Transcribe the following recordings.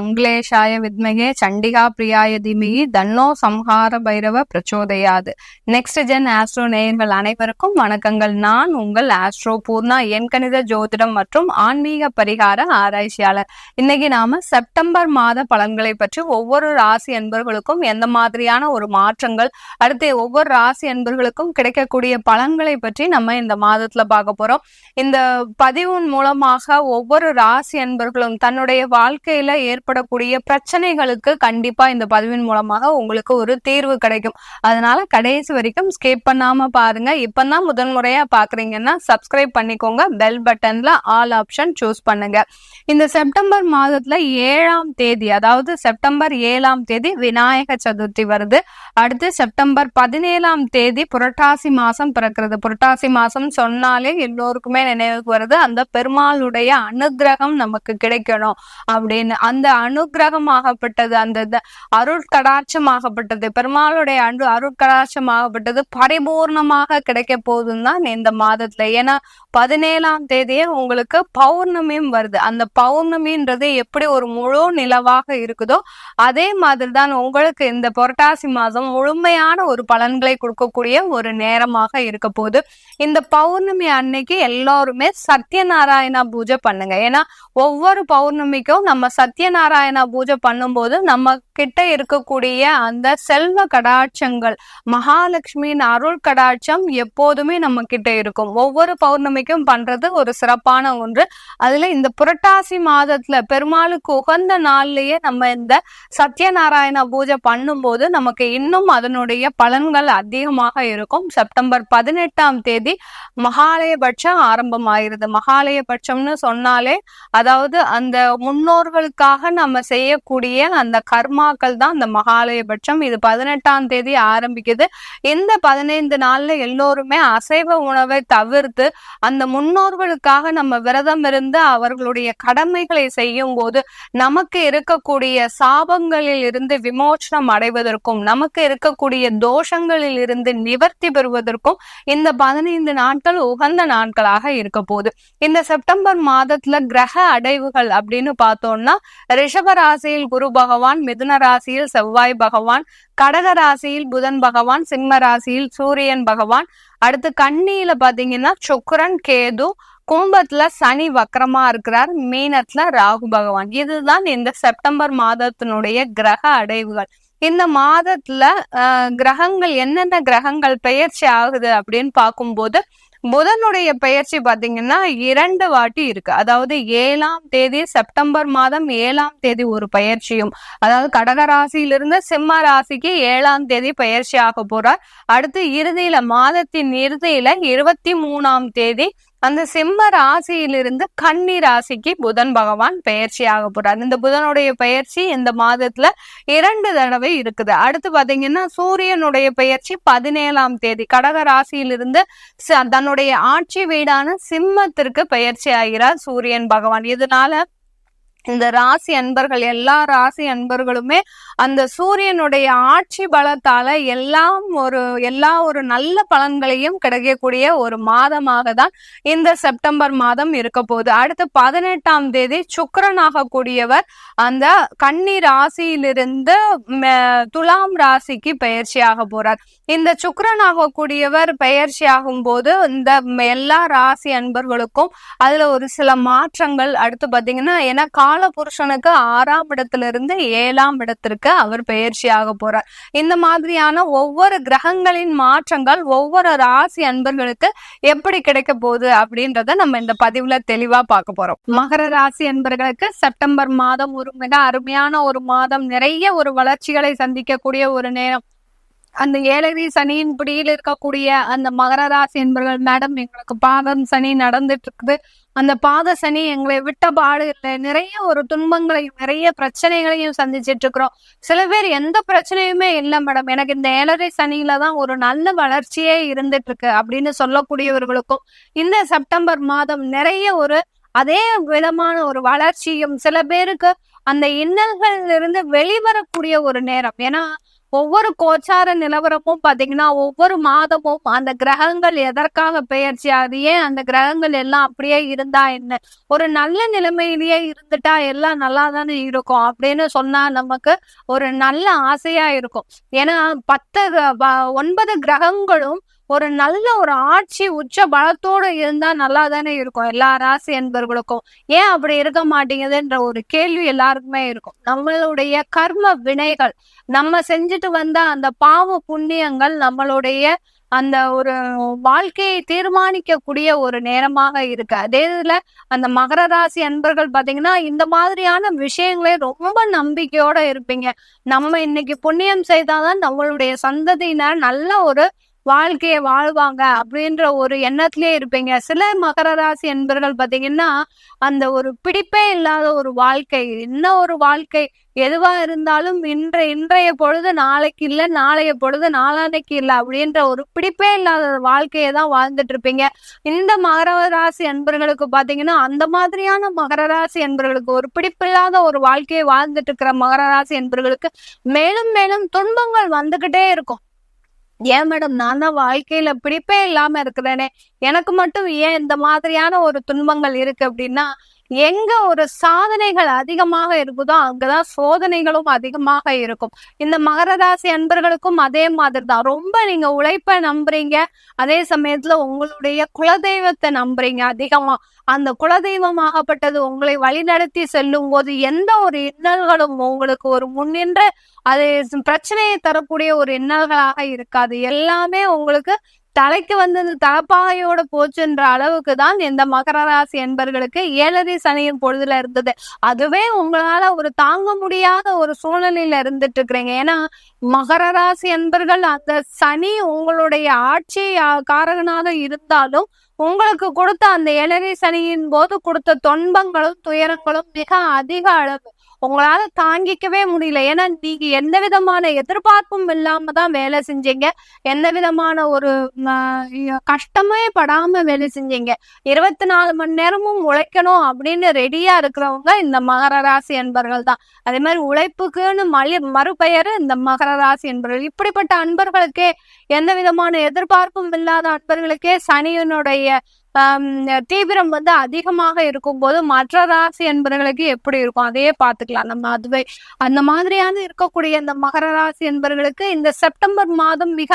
மங்களேஷாய வித்மகே சண்டிகா பிரியாய தீமகி தன்னோ சம்ஹார பைரவ பிரச்சோதயாது. நெக்ஸ்ட் ஜென் ஆஸ்ட்ரோ நேயர்கள் அனைவருக்கும் வணக்கங்கள். நான் உங்கள் ஆஸ்ட்ரோ பூர்ணா, எண்கணித ஜோதிடம் மற்றும் ஆன்மீக பரிகார ஆராய்ச்சியாளர். இன்னைக்கு நாம செப்டம்பர் மாத பலன்களை பற்றி, ஒவ்வொரு ராசி அன்பர்களுக்கும் எந்த மாதிரியான ஒரு மாற்றங்கள், அடுத்து ஒவ்வொரு ராசி அன்பர்களுக்கும் கிடைக்கக்கூடிய பலன்களை பற்றி நம்ம இந்த மாதத்துல பார்க்க போறோம். இந்த பதிவின் மூலமாக ஒவ்வொரு ராசி அன்பர்களும் தன்னுடைய வாழ்க்கையில ஏற்படக்கூடிய பிரச்சனைகளுக்கு கண்டிப்பா இந்த பதிவின் மூலமாக உங்களுக்கு ஒரு தீர்வு கிடைக்கும். அதனால கடைசி வரைக்கும் ஸ்கிப் பண்ணாம பாருங்க. இப்பதான் முதன்முறையா பாக்குறீங்கன்னா சப்ஸ்கிரைப் பண்ணிக்கோங்க. பெல் பட்டன்ல ஆல் ஆப்ஷன் சூஸ் பண்ணுங்க. இந்த செப்டம்பர் மாதத்துல 7ஆம் தேதி, அதாவது செப்டம்பர் 7ஆம் தேதி விநாயக சதுர்த்தி வருது. அடுத்து செப்டம்பர் 17ஆம் தேதி புரட்டாசி மாசம் பிறக்கிறது. புரட்டாசி மாசம் சொன்னாலே எல்லோருக்குமே நினைவுக்கு வருது அந்த பெருமாளுடைய அனுகிரகம் நமக்கு கிடைக்கணும் அப்படின்னு. அந்த அனுகிரகம் ஆகப்பட்டது, அந்த அருட்கடாட்சம் ஆகப்பட்டது, பெருமாளுடைய அருட்கடாட்சம் ஆகப்பட்டது பரிபூர்ணமாக கிடைக்க போகுதுன்னு தான் இந்த மாதத்துல. ஏன்னா 17ஆம் தேதியே உங்களுக்கு பௌர்ணமியும் வருது. அந்த பௌர்ணமின்றது எப்படி ஒரு முழு நிலவாக இருக்குதோ அதே மாதிரிதான் உங்களுக்கு இந்த புரட்டாசி மாதம் முழுமையான ஒரு பலன்களை கொடுக்கக்கூடிய ஒரு நேரமாக இருக்க போகுது. இந்த பௌர்ணமி அன்னைக்கு எல்லாருமே சத்யநாராயணா பூஜை பண்ணுங்க. ஏன்னா ஒவ்வொரு பௌர்ணமிக்கும் நம்ம சத்யநாராயணா பூஜை பண்ணும்போது நம்ம கிட்ட இருக்கக்கூடிய அந்த செல்வ கடாட்சங்கள், மகாலட்சுமியின் அருள் கடாட்சம் எப்போதுமே நம்ம கிட்ட இருக்கும். ஒவ்வொரு பௌர்ணமிக்கும் பண்றது ஒரு சிறப்பான ஒன்று. அதுல இந்த புரட்டாசி மாதத்துல பெருமாளுக்கு உகந்த நாள்லயே நம்ம இந்த சத்யநாராயண பூஜை பண்ணும்போது நமக்கு இன்னும் அதனுடைய பலன்கள் அதிகமாக இருக்கும். செப்டம்பர் 18ஆம் தேதி மகாலயபட்சம் ஆரம்பமாயிருது. மகாலயபட்சம்னு சொன்னாலே அதாவது அந்த முன்னோர்களுக்காக நம்ம செய்யக்கூடிய அந்த கர்மாக்கள் தான் அந்த மகாலயபட்சம். இது 18ஆம் தேதி ஆரம்பிக்குது. இந்த 15 நாள்ல எல்லோருமே அசைவ உணவை தவிர்த்து அந்த முன்னோர்களுக்காக நம்ம விரதம் இருந்து அவர்களுடைய கடமைகளை செய்யும் போது நமக்கு இருக்கக்கூடிய சாபங்களில் இருந்து விமோசனம் அடைவதற்கும், நமக்கு இருக்கக்கூடிய தோஷங்களில் இருந்து நிவர்த்தி பெறுவதற்கும் இந்த 15 நாட்கள் உகந்த நாட்களாக இருக்க போகுது. இந்த செப்டம்பர் மாதத்துல கிரக அடைவுகள் அப்படின்னு பார்த்தோம்னா, ரிஷப ராசியில் குரு பகவான், மிதுன ராசியில் செவ்வாய் பகவான், கடக ராசியில் புதன் பகவான், சிம்ம ராசியில் சூரியன் பகவான், அடுத்து கன்னியில பாத்தீங்கன்னா சுக்கிரன், கேது, கும்பத்துல சனி வக்கரமா இருக்கிறார், மீனத்துல ராகு பகவான். இதுதான் இந்த செப்டம்பர் மாதத்தினுடைய கிரக அடைவுகள். இந்த மாதத்துல கிரகங்கள், என்னென்ன கிரகங்கள் பெயர்ச்சி ஆகுது அப்படின்னு பார்க்கும்போது, புதனுடைய பெயர்ச்சி பாத்தீங்கன்னா 2 வாட்டி இருக்கு. அதாவது 7ஆம் தேதி, செப்டம்பர் மாதம் 7ஆம் தேதி ஒரு பெயர்ச்சியும், அதாவது கடக ராசியிலிருந்து சிம்ம ராசிக்கு 7ஆம் தேதி பெயர்ச்சி ஆக போறார். அடுத்து இறுதியில, மாதத்தின் இறுதியில 23ஆம் தேதி அந்த சிம்ம ராசியிலிருந்து கன்னி ராசிக்கு புதன் பகவான் பெயர்ச்சி ஆக போறார். இந்த புதனுடைய பெயர்ச்சி இந்த மாதத்துல 2 தடவை இருக்குது. அடுத்து பாத்தீங்கன்னா சூரியனுடைய பெயர்ச்சி 17ஆம் தேதி கடக ராசியிலிருந்து தன்னுடைய ஆட்சி வீடான சிம்மத்திற்கு பெயர்ச்சி ஆகிறார் சூரியன் பகவான். இதனால இந்த ராசி அன்பர்கள், எல்லா ராசி அன்பர்களுமே அந்த சூரியனுடைய ஆட்சி பலத்தால எல்லா ஒரு நல்ல பலன்களையும் கிடைக்கக்கூடிய ஒரு மாதமாக தான் இந்த செப்டம்பர் மாதம் இருக்க போகுது. அடுத்து 18ஆம் தேதி சுக்கிரனாக கூடியவர் அந்த கன்னி ராசியிலிருந்து துலாம் ராசிக்கு பயிற்சி ஆக போறார். இந்த சுக்கிரனாக கூடியவர் பயிற்சி ஆகும் போது இந்த எல்லா ராசி அன்பர்களுக்கும் அதுல ஒரு சில மாற்றங்கள். அடுத்து பாத்தீங்கன்னா, ஏன்னா கால புருஷனுக்கு 6ஆம் இடத்திலிருந்து 7ஆம் இடத்திற்கு அவர் பெயர்ச்சி ஆக போறார். இந்த மாதிரியான ஒவ்வொரு கிரகங்களின் மாற்றங்கள் ஒவ்வொரு ராசி அன்பர்களுக்கு எப்படி கிடைக்க போகுது அப்படின்றத நம்ம இந்த பதிவுல தெளிவா பார்க்க போறோம். மகர ராசி அன்பர்களுக்கு செப்டம்பர் மாதம் ஒரு மிக அருமையான ஒரு மாதம். நிறைய ஒரு வளர்ச்சிகளை சந்திக்கக்கூடிய ஒரு நேரம். அந்த 7 சனியின் பிடியில் இருக்கக்கூடிய அந்த மகர ராசி என்பர்கள், மேடம் எங்களுக்கு பாதம் சனி நடந்துட்டு இருக்குது, அந்த பாத சனி எங்களை விட்ட பாடு இல்லை, நிறைய ஒரு துன்பங்களையும் நிறைய பிரச்சனைகளையும் சந்திச்சிட்டு இருக்கிறோம். சில பேர் எந்த பிரச்சனையுமே இல்லை மேடம், எனக்கு இந்த 7 சனியில தான் ஒரு நல்ல வளர்ச்சியே இருந்துட்டு இருக்கு அப்படின்னு சொல்லக்கூடியவர்களுக்கும் இந்த செப்டம்பர் மாதம் நிறைய ஒரு அதே விதமான ஒரு வளர்ச்சியும், சில பேருக்கு அந்த இன்னல்கள் இருந்து வெளிவரக்கூடிய ஒரு நேரம். ஏன்னா ஒவ்வொரு கோச்சார நிலவரமும் பாத்தீங்கன்னா ஒவ்வொரு மாதமும் அந்த கிரகங்கள் எதற்காக பெயர்ச்சி ஆகுது, ஏன் அந்த கிரகங்கள் எல்லாம் அப்படியே இருந்தா என்ன, ஒரு நல்ல நிலைமையிலேயே இருந்துட்டா எல்லாம் நல்லா தானே இருக்கும் அப்படின்னு சொன்னா நமக்கு ஒரு நல்ல ஆசையா இருக்கும். ஏன்னா 9 கிரகங்களும் ஒரு நல்ல ஒரு ஆட்சி உச்ச பலத்தோடு இருந்தா நல்லா தானே இருக்கும் எல்லா ராசி என்பர்களுக்கும். ஏன் அப்படி இருக்க மாட்டேங்குதுன்ற ஒரு கேள்வி எல்லாருக்குமே இருக்கும். நம்மளுடைய கர்ம வினைகள், நம்ம செஞ்சுட்டு வந்த அந்த பாவ புண்ணியங்கள் நம்மளுடைய அந்த ஒரு வாழ்க்கையை தீர்மானிக்கக்கூடிய ஒரு நேரமாக இருக்கு. அதே இதுல அந்த மகர ராசி அன்பர்கள் பாத்தீங்கன்னா இந்த மாதிரியான விஷயங்களே ரொம்ப நம்பிக்கையோட இருப்பீங்க. நம்ம இன்னைக்கு புண்ணியம் செய்தாதான் நம்மளுடைய சந்ததியினர் நல்ல ஒரு வாழ்க்கையை வாழ்வாங்க அப்படின்ற ஒரு எண்ணத்திலே இருப்பீங்க. சில மகர ராசி என்பர்கள் பாத்தீங்கன்னா அந்த ஒரு பிடிப்பே இல்லாத ஒரு வாழ்க்கை, என்ன ஒரு வாழ்க்கை, எதுவா இருந்தாலும் இன்றைய பொழுது நாளைக்கு இல்ல, நாளைய பொழுது நாளானைக்கு இல்ல அப்படின்ற ஒரு பிடிப்பே இல்லாத வாழ்க்கையை தான் வாழ்ந்துட்டு இருப்பீங்க. இந்த மகர ராசி அன்பர்களுக்கு பாத்தீங்கன்னா அந்த மாதிரியான மகர ராசி அன்பர்களுக்கு ஒரு பிடிப்பில்லாத ஒரு வாழ்க்கையை வாழ்ந்துட்டு இருக்கிற மகர ராசி அன்பர்களுக்கு மேலும் மேலும் துன்பங்கள் வந்துகிட்டே இருக்கும். ஏன் மேடம் நான் தான் வாழ்க்கையில பிடிப்பே இல்லாம இருக்கிறேனே, எனக்கு மட்டும் ஏன் இந்த மாதிரியான ஒரு துன்பங்கள் இருக்கு அப்படின்னா, எங்க ஒரு சாதனைகள் அதிகமாக இருக்குதோ அங்கதான் சோதனைகளும் அதிகமாக இருக்கும். இந்த மகர ராசி அன்பர்களுக்கும் அதே மாதிரி தான். ரொம்ப நீங்க உழைப்ப நம்புறீங்க, அதே சமயத்துல உங்களுடைய குலதெய்வத்தை நம்புறீங்க அதிகமா. அந்த குலதெய்வமாகப்பட்டது உங்களை வழிநடத்தி செல்லும் போது எந்த ஒரு இன்னல்களும் உங்களுக்கு ஒரு முன்னின்று அது பிரச்சனையை தரக்கூடிய ஒரு இன்னல்களாக இருக்காது. எல்லாமே உங்களுக்கு தலைக்கு வந்தது தலப்பாகையோட போச்சுன்ற அளவுக்கு தான் இந்த மகர ராசி என்பர்களுக்கு 7 சனியின் பொழுதுல இருந்தது. அதுவே உங்களால ஒரு தாங்க முடியாத ஒரு சூழ்நிலையில இருந்துட்டு இருக்கிறீங்க. ஏன்னா மகர ராசி என்பர்கள் அந்த சனி உங்களுடைய ஆட்சி காரகனாக இருந்தாலும் உங்களுக்கு கொடுத்த அந்த 7 சனியின் போது கொடுத்த துன்பங்களும் துயரங்களும் மிக அதிக அளவு. உங்களால தாங்கிக்கவே முடியல. ஏன்னா நீங்க எந்த விதமான எதிர்பார்ப்பும் இல்லாம தான் வேலை செஞ்சீங்க, எந்த விதமான ஒரு கஷ்டமே படாம வேலை செஞ்சீங்க. 24 மணி நேரமும் உழைக்கணும் அப்படின்னு ரெடியா இருக்கிறவங்க இந்த மகர ராசி என்பர்கள் தான். அதே மாதிரி உழைப்புக்குன்னு மறுபெயர் இந்த மகர ராசி என்பர்கள். இப்படிப்பட்ட அன்பர்களுக்கே, எந்த விதமான எதிர்பார்ப்பும் இல்லாத அன்பர்களுக்கே சனியினுடைய தீவிரம் அதிகமாக இருக்கும் போது மற்ற ராசி என்பவர்களுக்கு எப்படி இருக்கும் அதையே பார்த்துக்கலாம் நம்ம. அதுவே அந்த மாதிரியான இருக்கக்கூடிய இந்த மகர ராசி என்பவர்களுக்கு இந்த செப்டம்பர் மாதம் மிக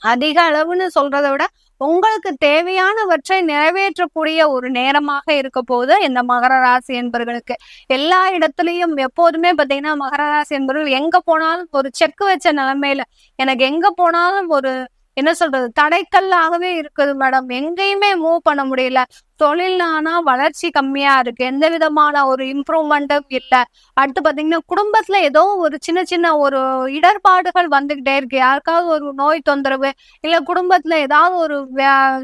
அதிக அளவுன்னு சொல்றதை விட உங்களுக்கு தேவையானவற்றை நிறைவேற்றக்கூடிய ஒரு நேரமாக இருக்க போது இந்த மகர ராசி என்பவர்களுக்கு. எல்லா இடத்துலயும் எப்போதுமே பாத்தீங்கன்னா மகர ராசி என்பவர்கள் எங்க போனாலும் ஒரு செக் வச்ச நிலைமையில, எனக்கு எங்க போனாலும் ஒரு என்ன சொல்றது தடைக்கல்லாகவே இருக்குது மேடம், எங்கேயுமே மூவ் பண்ண முடியல, தொழில்னா வளர்ச்சி கம்மியா இருக்கு, எந்த விதமான ஒரு இம்ப்ரூவ்மெண்ட்டும் இல்லை. அடுத்து பாத்தீங்கன்னா குடும்பத்துல ஏதோ ஒரு சின்ன ஒரு இடர்பாடுகள் வந்துகிட்டே இருக்கு. யாருக்காவது ஒரு நோய் தொந்தரவு, இல்ல குடும்பத்துல ஏதாவது ஒரு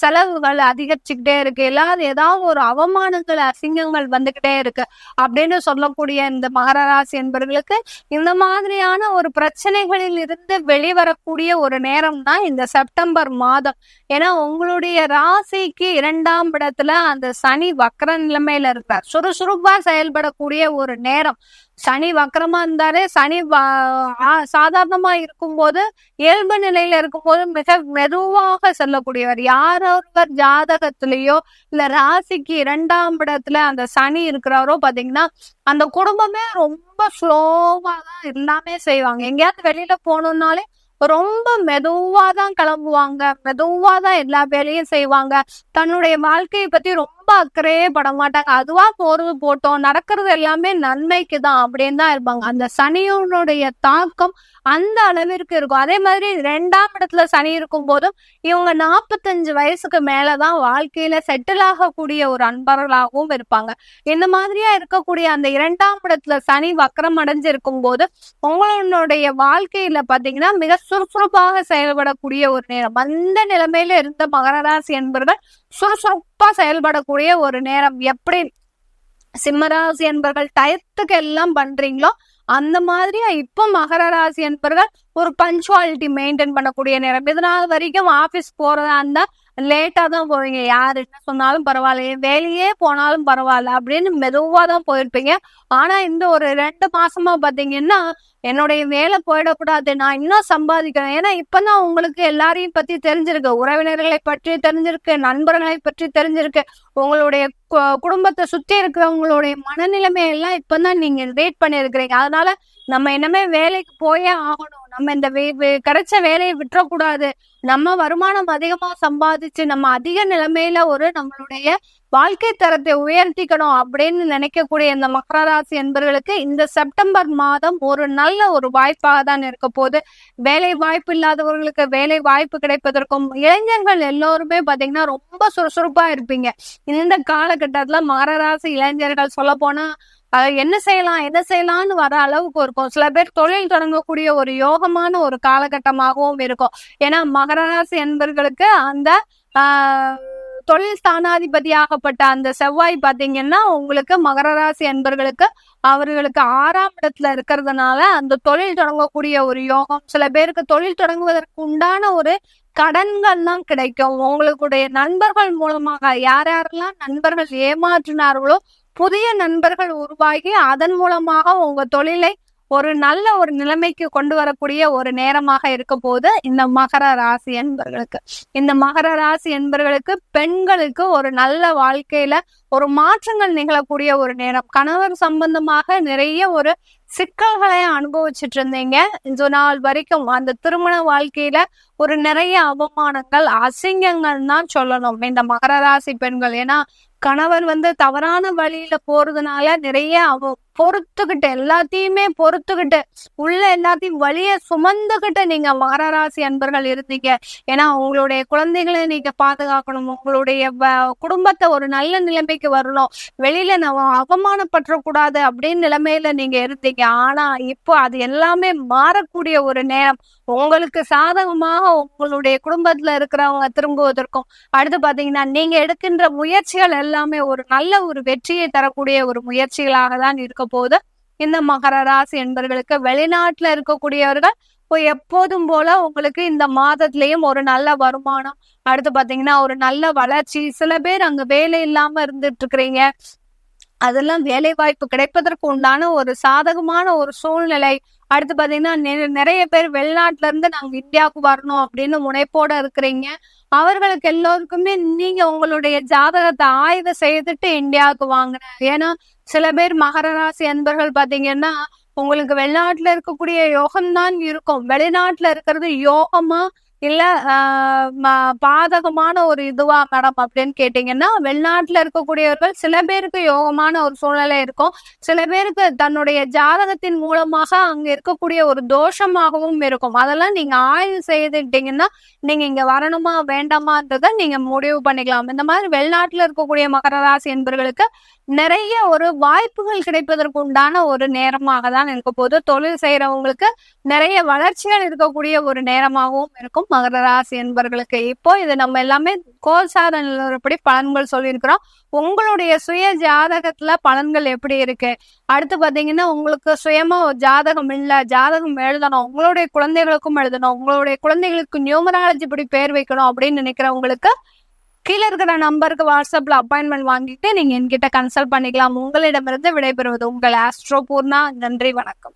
செலவுகள் அதிகரிச்சுக்கிட்டே இருக்கு, எல்லாரும் ஏதாவது ஒரு அவமானங்கள் அசிங்கங்கள் வந்துகிட்டே இருக்கு அப்படின்னு சொல்லக்கூடிய இந்த மகர ராசி என்பவர்களுக்கு இந்த மாதிரியான ஒரு பிரச்சனைகளில் இருந்து வெளிவரக்கூடிய ஒரு நேரம் தான் இந்த செப்டம்பர் மாதம். ஏன்னா உங்களுடைய ராசிக்கு 2ஆம் இடத்துல அந்த சனி வக்ர நிலைமையில இருக்கிறார். சுறுசுறுப்பா செயல்படக்கூடிய ஒரு நேரம். சனி வக்கரமா இருந்தாலே, சனி சாதாரணமா இருக்கும்போது இயல்பு நிலையில இருக்கும்போது மிக மெதுவாக செல்லக்கூடியவர். யாரொருவர் ஜாதகத்திலேயோ இல்ல ராசிக்கு 2ஆம் இடத்துல அந்த சனி இருக்கிறாரோ பாத்தீங்கன்னா அந்த குடும்பமே ரொம்ப ஸ்லோவா தான் எல்லாமே செய்வாங்க. எங்கேயாவது வெளியில போகணும்னாலே ரொம்ப மெதுவா தான் கிளம்புவாங்க, மெதுவா தான் எல்லா வேலையும் செய்வாங்க. தன்னுடைய வாழ்க்கையை பத்தி ரொம்ப அக்கறையே பட மாட்டாங்க. அதுவா போறது போட்டோம், நடக்கிறது எல்லாமே நன்மைக்கு தான் அப்படின்னு தான் இருப்பாங்க. அந்த சனியோனுடைய தாக்கம் அந்த அளவிற்கு இருக்கும். அதே மாதிரி 2ஆம் இடத்துல சனி இருக்கும் போதும் இவங்க 45 வயசுக்கு மேலதான் வாழ்க்கையில செட்டில் ஆகக்கூடிய ஒரு அன்பர்களாகவும் இருப்பாங்க. இந்த மாதிரியா இருக்கக்கூடிய அந்த 2ஆம் இடத்துல சனி வக்கரம் அடைஞ்சிருக்கும் போது உங்களுடைய வாழ்க்கையில பாத்தீங்கன்னா மிக சுறுசுறுப்பாக செயல்படக்கூடிய ஒரு நேரம். அந்த நிலைமையில இருந்த மகர ராசி என்பவர்கள் சுறுசுறுப்பா செயல்படக்கூடிய ஒரு நேரம். எப்படி சிம்மராசி என்பவர்கள் டயத்துக்கு எல்லாம் பண்றீங்களோ அந்த மாதிரி இப்ப மகர ராசி என்பவர்கள் ஒரு பஞ்சுவாலிட்டி மெயின்டைன் பண்ணக்கூடிய நேரம். இதனால் வரைக்கும் ஆபீஸ் போறதா இருந்தா லேட்டா தான் போவீங்க. யாரு என்ன சொன்னாலும் பரவாயில்ல, வேலையே போனாலும் பரவாயில்ல அப்படின்னு மெதுவா தான் போயிருப்பீங்க. ஆனா இந்த ஒரு 2 மாசமா பாத்தீங்கன்னா, என்னுடைய வேலை போயிடக்கூடாது, நான் இன்னும் சம்பாதிக்கணும். ஏன்னா இப்பதான் உங்களுக்கு எல்லாரையும் பத்தி தெரிஞ்சிருக்கு, உறவினர்களை பற்றி தெரிஞ்சிருக்கு, நண்பர்களை பற்றி தெரிஞ்சிருக்கு, உங்களுடைய குடும்பத்தை சுத்தி இருக்கிறவங்களுடைய மனநிலைமை எல்லாம் இப்பதான் நீங்க ரீட் பண்ணிருக்கிறீங்க. அதனால நம்ம இனிமே வேலைக்கு போயே ஆகணும், நம்ம இந்த கிடைச்ச வேலையை விட்டுறக்கூடாது, நம்ம வருமானம் அதிகமா சம்பாதிச்சு நம்ம அதிக நிலைமையில ஒரு நம்மளுடைய வாழ்க்கை தரத்தை உயர்த்திக்கணும் அப்படின்னு நினைக்கக்கூடிய இந்த மகர ராசி என்பவர்களுக்கு இந்த செப்டம்பர் மாதம் ஒரு நல்ல ஒரு வாய்ப்பாக தான் இருக்க போது. வேலை வாய்ப்பு இல்லாதவர்களுக்கு வேலை வாய்ப்பு கிடைப்பதற்கும், இளைஞர்கள் எல்லோருமே பாத்தீங்கன்னா ரொம்ப சுறுசுறுப்பா இருப்பீங்க இந்த காலகட்டத்துல. மகர ராசி இளைஞர்கள் சொல்ல போனா என்ன செய்யலாம்னு வர அளவுக்கு இருக்கும். சில பேர் தொழில் தொடங்கக்கூடிய ஒரு யோகமான ஒரு காலகட்டமாகவும் இருக்கும். ஏன்னா மகர ராசி என்பவர்களுக்கு அந்த தொழில் ஸ்தானாதிபதியாகப்பட்ட அந்த செவ்வாய் பாத்தீங்கன்னா உங்களுக்கு மகர ராசி என்பவர்களுக்கு அவர்களுக்கு 6ஆம் இடத்துல இருக்கிறதுனால அந்த தொழில் தொடங்கக்கூடிய ஒரு யோகம். சில பேருக்கு தொழில் தொடங்குவதற்கு உண்டான ஒரு கடன்கள்லாம் கிடைக்கும். உங்களுடைய நண்பர்கள் மூலமாக யாரெல்லாம் நண்பர்கள் ஏமாற்றினார்களோ புதிய நண்பர்கள் உருவாகி அதன் மூலமாக உங்க தொழிலை ஒரு நல்ல ஒரு நிலைமைக்கு கொண்டு வரக்கூடிய ஒரு நேரமாக இருக்க போது இந்த மகர ராசி என்பவர்களுக்கு. இந்த மகர ராசி என்பவர்களுக்கு பெண்களுக்கு ஒரு நல்ல வாழ்க்கையில ஒரு மாற்றங்கள் நிகழக்கூடிய ஒரு நேரம். கணவர் சம்பந்தமாக நிறைய ஒரு சிக்கல்களை அனுபவிச்சுட்டு இருந்தீங்க இந்த நாள் வரைக்கும். அந்த திருமண வாழ்க்கையில ஒரு நிறைய அவமானங்கள், அசிங்கங்கள் தான் சொல்லணும் இந்த மகர ராசி பெண்கள். ஏன்னா கணவர் தவறான வழியில போறதுனால நிறைய பொறுத்துக்கிட்டு, எல்லாத்தையுமே பொறுத்துக்கிட்டு, உள்ள எல்லாத்தையும் வழிய சுமந்துகிட்டு நீங்க மகர ராசி அன்பர்கள் இருந்தீங்க. ஏன்னா உங்களுடைய குழந்தைகளை நீங்க பாதுகாக்கணும், உங்களுடைய குடும்பத்தை ஒரு நல்ல நிலைமைக்கு வரணும், வெளியில நம்ம அவமானப்பற்றக்கூடாது அப்படின்னு நிலைமையில நீங்க இருந்தீங்க. ஆனா இப்போ அது எல்லாமே மாறக்கூடிய ஒரு நேரம். உங்களுக்கு சாதகமாக உங்களுடைய குடும்பத்துல இருக்கிறவங்க திரும்புவதற்கும், அடுத்து பாத்தீங்கன்னா நீங்க எடுக்கின்ற முயற்சிகள் எல்லாமே ஒரு நல்ல ஒரு வெற்றியை தரக்கூடிய ஒரு முயற்சிகளாக தான் இருக்க போது இந்த மகர ராசி என்பவர்களுக்கு. வெளிநாட்டுல இருக்கக்கூடியவர்கள் எப்போதும் போல உங்களுக்கு இந்த மாதத்திலயும் ஒரு நல்ல வருமானம், அடுத்து பாத்தீங்கன்னா ஒரு நல்ல வளர்ச்சி. சில பேர் அங்க வேலை இல்லாம இருந்துட்டு இருக்கிறீங்க, அதெல்லாம் வேலை வாய்ப்பு கிடைப்பதற்கு உண்டான ஒரு சாதகமான ஒரு சூழ்நிலை. அடுத்து பாத்தீங்கன்னா நிறைய பேர் வெளிநாட்டுல இருந்து நாங்க இந்தியாவுக்கு வரணும் அப்படின்னு முனைப்போட இருக்கிறீங்க. அவர்களுக்கு எல்லோருக்குமே நீங்க உங்களுடைய ஜாதகத்தை ஆய்வு செய்துட்டு இந்தியாவுக்கு வாங்கின. ஏன்னா சில பேர் மகர ராசி அன்பர்கள் பாத்தீங்கன்னா உங்களுக்கு வெளிநாட்டுல இருக்கக்கூடிய யோகம்தான் இருக்கும், வெளிநாட்டுல இருக்கிறது யோகமா இல்ல பாதகமான ஒரு இதுவா மேடம் அப்படின்னு கேட்டீங்கன்னா, வெளிநாட்டுல இருக்கக்கூடியவர்கள் சில பேருக்கு யோகமான ஒரு சூழ்நிலை இருக்கும், சில பேருக்கு தன்னுடைய ஜாதகத்தின் மூலமாக அங்க இருக்கக்கூடிய ஒரு தோஷமாகவும் இருக்கும். அதெல்லாம் நீங்க ஆய்வு செய்துட்டீங்கன்னா நீங்க இங்க வரணுமா வேண்டாமான்றத நீங்க முடிவு பண்ணிக்கலாம். இந்த மாதிரி வெளிநாட்டுல இருக்கக்கூடிய மகர ராசி என்பவர்களுக்கு நிறைய ஒரு வாய்ப்புகள் கிடைப்பதற்கு உண்டான ஒரு நேரமாக தான் இருக்க போது. தொழில் செய்யறவங்களுக்கு நிறைய வளர்ச்சிகள் இருக்கக்கூடிய ஒரு நேரமாகவும் இருக்கும் மகர ராசி என்பவர்களுக்கு. இப்போ இது நம்ம எல்லாமே கோல்சார நிலவரப்படி பலன்கள் சொல்லியிருக்கிறோம். உங்களுடைய சுய ஜாதகத்துல பலன்கள் எப்படி இருக்கு, அடுத்து பாத்தீங்கன்னா உங்களுக்கு சுயமா ஜாதகம் இல்ல, ஜாதகம் எழுதணும், உங்களுடைய குழந்தைகளுக்கும் எழுதணும், உங்களுடைய குழந்தைகளுக்கு நியூமராலஜி படி பேர் வைக்கணும் அப்படின்னு நினைக்கிறவங்களுக்கு கீழே இருக்கிற நம்பருக்கு வாட்ஸ்அப்ல அப்பாயின்மெண்ட் வாங்கிட்டு நீங்க என்கிட்ட கன்சல்ட் பண்ணிக்கலாம். உங்களிடமிருந்து விடைபெறுவது உங்கள் ஆஸ்ட்ரோ பூர்ணா. நன்றி, வணக்கம்.